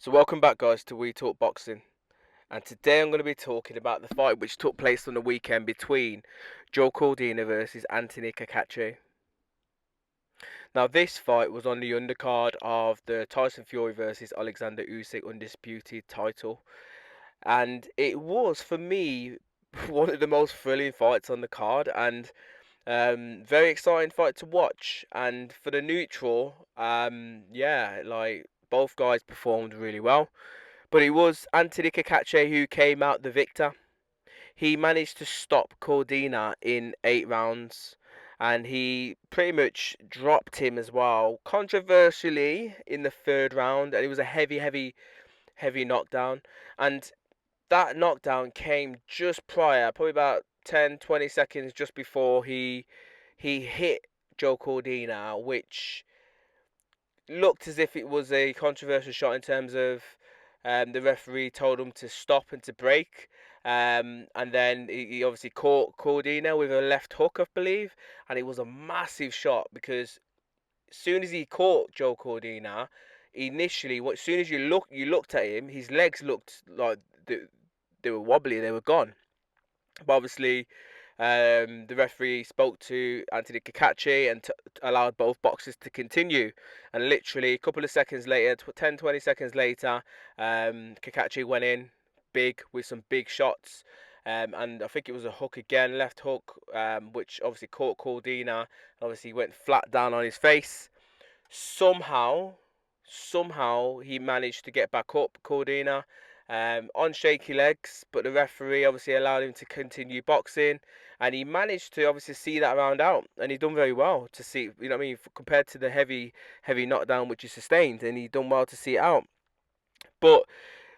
So welcome back guys to We Talk Boxing, and today I'm going to be talking about the fight which took place on the weekend between Joe Cordina versus Anthony Cacace. Now this fight was on the undercard of the Tyson Fury versus Alexander Usyk undisputed title, and it was for me one of the most thrilling fights on the card, and very exciting fight to watch. And for the neutral, both guys performed really well. But it was Anthony Cacace who came out the victor. He managed to stop Cordina in 8 rounds, and he pretty much dropped him as well, controversially in the third round. And it was a heavy knockdown. And that knockdown came just prior, probably about 10, 20 seconds just before he hit Joe Cordina, which looked as if it was a controversial shot in terms of the referee told him to stop and to break. And then he obviously caught Cordina with a left hook, I believe, and it was a massive shot because as soon as he caught Joe Cordina, initially, as soon as you looked at him, his legs looked like they were wobbly, they were gone. But obviously, the referee spoke to Anthony Cacace and allowed both boxers to continue. And literally, a couple of seconds later, 10, 20 seconds later, Cacace went in big with some big shots. And I think it was a hook again, left hook, which obviously caught Cordina. Obviously, went flat down on his face. Somehow, he managed to get back up, Cordina, on shaky legs, but the referee obviously allowed him to continue boxing, and he managed to obviously see that round out, and he done very well to see, you know what I mean, compared to the heavy knockdown which he sustained, and he done well to see it out. But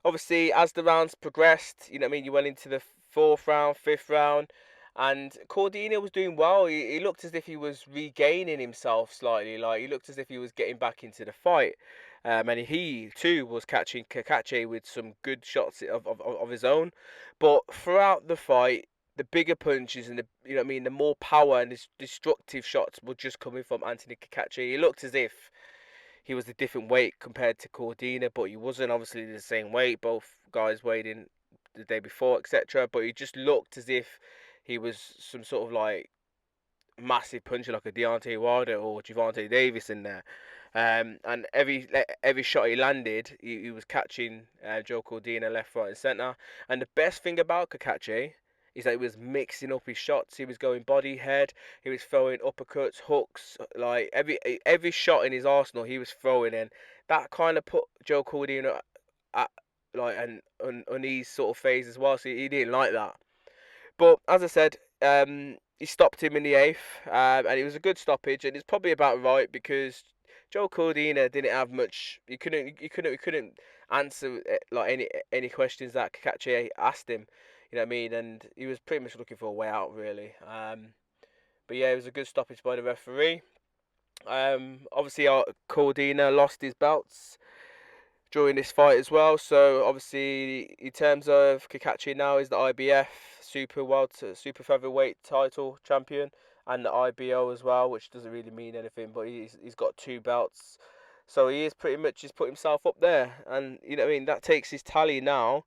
obviously, as the rounds progressed, you know what I mean, you went into the fourth round, fifth round, and Cordina was doing well. He looked as if he was regaining himself slightly. Like, he looked as if he was getting back into the fight. And he too was catching Cacace with some good shots of his own. But throughout the fight, the bigger punches and the more power and destructive shots were just coming from Anthony Cacace. He looked as if he was a different weight compared to Cordina, but he wasn't obviously the same weight. Both guys weighed in the day before, etc. But he just looked as if he was some sort of like massive puncher, like a Deontay Wilder or Gervonta Davis in there. And every shot he landed, he was catching Joe Cordina left, right, and centre. And the best thing about Cacace is that he was mixing up his shots. He was going body, head. He was throwing uppercuts, hooks. Like every shot in his arsenal, he was throwing in. That kind of put Joe Cordina at like an unease sort of phase as well. So he didn't like that. But as I said, he stopped him in the eighth, and it was a good stoppage, and it's probably about right because Joe Cordina didn't have much. He couldn't answer like any questions that Cacace asked him. You know what I mean? And he was pretty much looking for a way out, really. But yeah, it was a good stoppage by the referee. Obviously, Cordina lost his belts during this fight as well. So obviously, in terms of Cacace now is the IBF super featherweight title champion, and the IBO as well, which doesn't really mean anything, but he's got two belts. So he is pretty much just put himself up there, and you know what I mean. That takes his tally now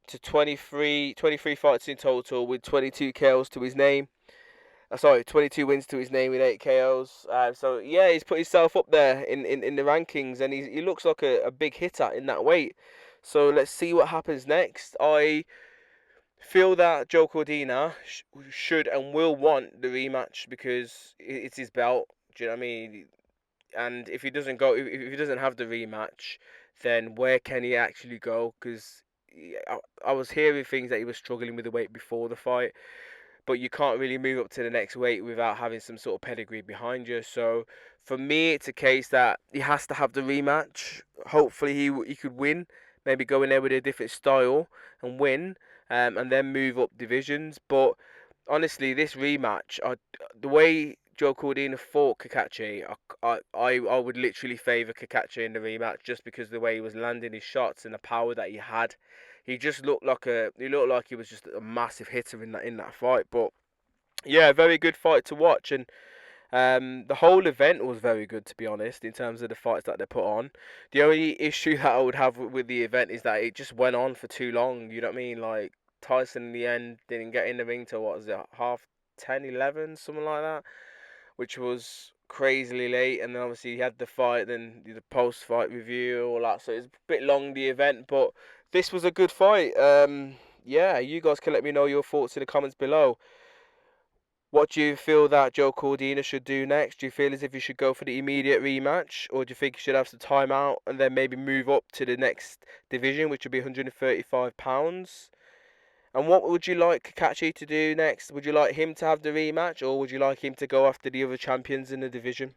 to 23 fights in total with 22 KOs to his name. Sorry, 22 wins to his name with 8 KOs. So yeah, he's put himself up there in the rankings, and he looks like a big hitter in that weight. So let's see what happens next. I feel that Joe Cordina should and will want the rematch because it's his belt. Do you know what I mean? And if he doesn't go, if he doesn't have the rematch, then where can he actually go? Because I was hearing things that he was struggling with the weight before the fight, but you can't really move up to the next weight without having some sort of pedigree behind you. So for me, it's a case that he has to have the rematch. Hopefully, he could win. Maybe go in there with a different style and win, and then move up divisions. But honestly, this rematch, the way Joe Cordina fought Cacace, I would literally favour Cacace in the rematch just because of the way he was landing his shots and the power that he had. He just looked like he was just a massive hitter in that fight. But yeah, very good fight to watch, and The whole event was very good, to be honest, in terms of the fights that they put on. The only issue that I would have with the event is that it just went on for too long. You know what I mean? Like Tyson in the end didn't get in the ring till what was it, half 10, 11, something like that, which was crazily late. And then obviously he had the fight, then the post-fight review, all that. So it's a bit long, the event, but this was a good fight. Yeah, you guys can let me know your thoughts in the comments below. What do you feel that Joe Cordina should do next? Do you feel as if he should go for the immediate rematch, or do you think he should have some time out and then maybe move up to the next division, which would be £135? And what would you like Cacace to do next? Would you like him to have the rematch, or would you like him to go after the other champions in the division?